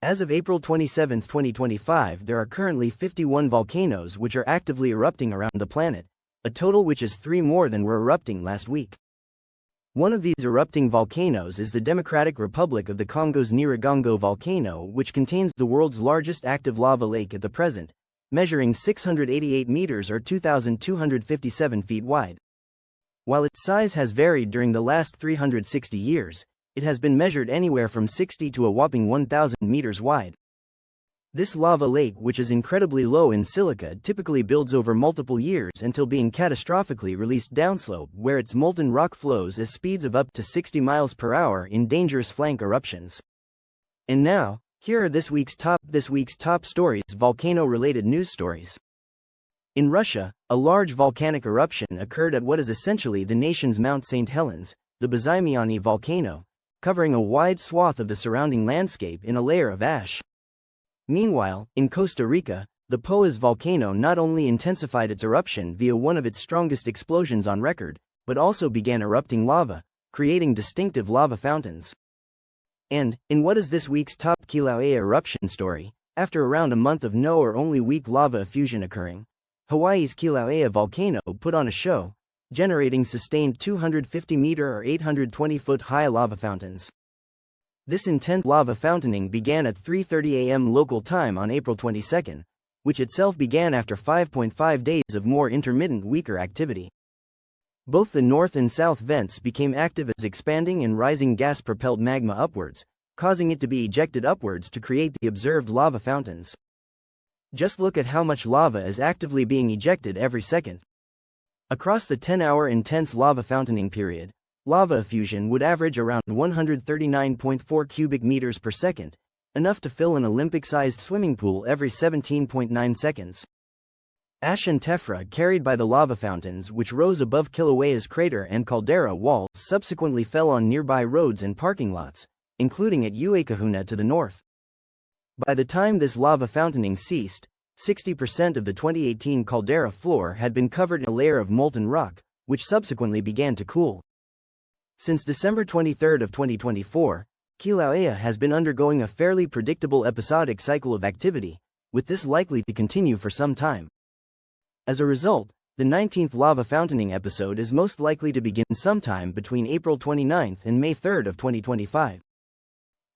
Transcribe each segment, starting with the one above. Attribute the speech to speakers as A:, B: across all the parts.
A: As of April 27, 2025, there are currently 51 volcanoes which are actively erupting around the planet, a total which is 3 more than were erupting last week. One of these erupting volcanoes is the Democratic Republic of the Congo's Nyiragongo volcano, which contains the world's largest active lava lake at the present, measuring 688 meters or 2,257 feet wide. While its size has varied during the last 360 years, it has been measured anywhere from 60 to a whopping 1,000 meters wide. This lava lake, which is incredibly low in silica, typically builds over multiple years until being catastrophically released downslope, where its molten rock flows at speeds of up to 60 miles per hour in dangerous flank eruptions. And now, here are this week's top stories, volcano-related news stories. In Russia, a large volcanic eruption occurred at what is essentially the nation's Mount St. Helens, the Bezimiany volcano, covering a wide swath of the surrounding landscape in a layer of ash. Meanwhile, in Costa Rica, the Poás volcano not only intensified its eruption via one of its strongest explosions on record, but also began erupting lava, creating distinctive lava fountains. And, in what is this week's top Kilauea eruption story, after around a month of no or only weak lava effusion occurring, Hawaii's Kilauea volcano put on a show, generating sustained 250-meter or 820-foot high lava fountains. This intense lava fountaining began at 3:30 a.m. local time on April 22, which itself began after 5.5 days of more intermittent weaker activity. Both the north and south vents became active as expanding and rising gas propelled magma upwards, causing it to be ejected upwards to create the observed lava fountains. Just look at how much lava is actively being ejected every second. Across the 10-hour intense lava fountaining period, lava effusion would average around 139.4 cubic meters per second, enough to fill an Olympic-sized swimming pool every 17.9 seconds. Ash and tephra carried by the lava fountains, which rose above Kilauea's crater and caldera walls, subsequently fell on nearby roads and parking lots, including at Eyjafjallajökull to the north. By the time this lava fountaining ceased, 60% of the 2018 caldera floor had been covered in a layer of molten rock, which subsequently began to cool. Since December 23 of 2024, Kilauea has been undergoing a fairly predictable episodic cycle of activity, with this likely to continue for some time. As a result, the 19th lava fountaining episode is most likely to begin sometime between April 29 and May 3 of 2025.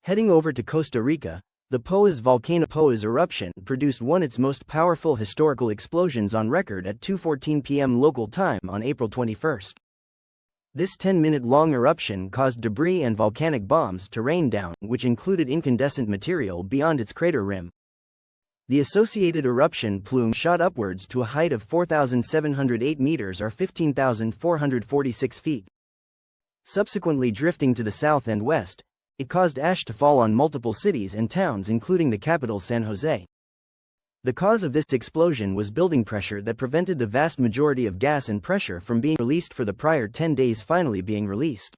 A: Heading over to Costa Rica, the Poás volcano Poás eruption produced one of its most powerful historical explosions on record at 2:14 p.m. local time on April 21. This 10-minute-long eruption caused debris and volcanic bombs to rain down, which included incandescent material beyond its crater rim. The associated eruption plume shot upwards to a height of 4,708 meters or 15,446 feet. Subsequently drifting to the south and west, it caused ash to fall on multiple cities and towns, including the capital San Jose. The cause of this explosion was building pressure that prevented the vast majority of gas and pressure from being released for the prior 10 days finally being released.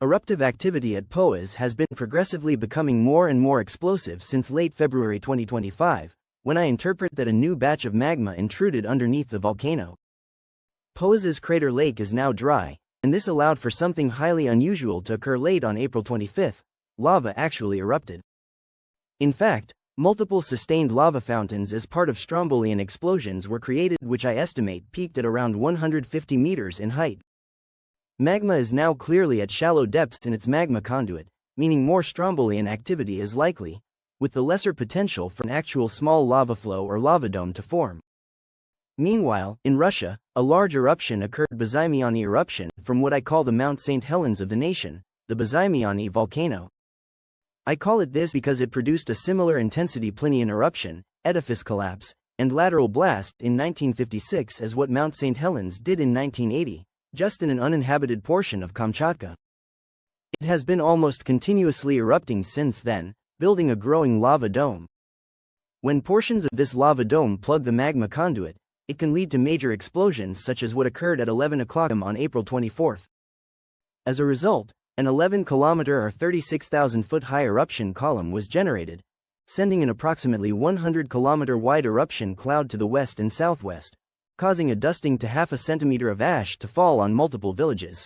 A: Eruptive activity at Poás has been progressively becoming more and more explosive since late February 2025, when I interpret that a new batch of magma intruded underneath the volcano. Poás's crater lake is now dry, and this allowed for something highly unusual to occur late on April 25. Lava actually erupted. In fact, multiple sustained lava fountains as part of strombolian explosions were created, which I estimate peaked at around 150 meters in height. Magma is now clearly at shallow depths in its magma conduit, meaning more strombolian activity is likely, with the lesser potential for an actual small lava flow or lava dome to form. Meanwhile, in Russia, a large eruption occurred, Bezimiany eruption, from what I call the Mount St. Helens of the nation, the Bezimiany volcano. I call it this because it produced a similar intensity Plinian eruption, edifice collapse, and lateral blast in 1956 as what Mount St. Helens did in 1980, just in an uninhabited portion of Kamchatka. It has been almost continuously erupting since then, building a growing lava dome. When portions of this lava dome plug the magma conduit, it can lead to major explosions such as what occurred at 11 o'clock on April 24. As a result, an 11-kilometer or 36,000-foot high eruption column was generated, sending an approximately 100-kilometer wide eruption cloud to the west and southwest, causing a dusting to half a centimeter of ash to fall on multiple villages.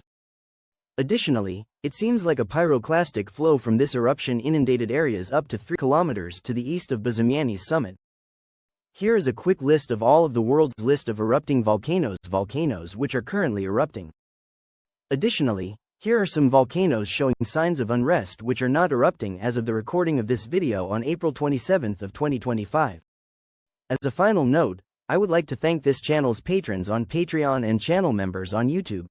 A: Additionally, it seems like a pyroclastic flow from this eruption inundated areas up to 3 kilometers to the east of Bazamiani's summit. Here is a quick list of all of the world's list of erupting volcanoes which are currently erupting. Additionally, here are some volcanoes showing signs of unrest which are not erupting as of the recording of this video on April 27, 2025. As a final note, I would like to thank this channel's patrons on Patreon and channel members on YouTube.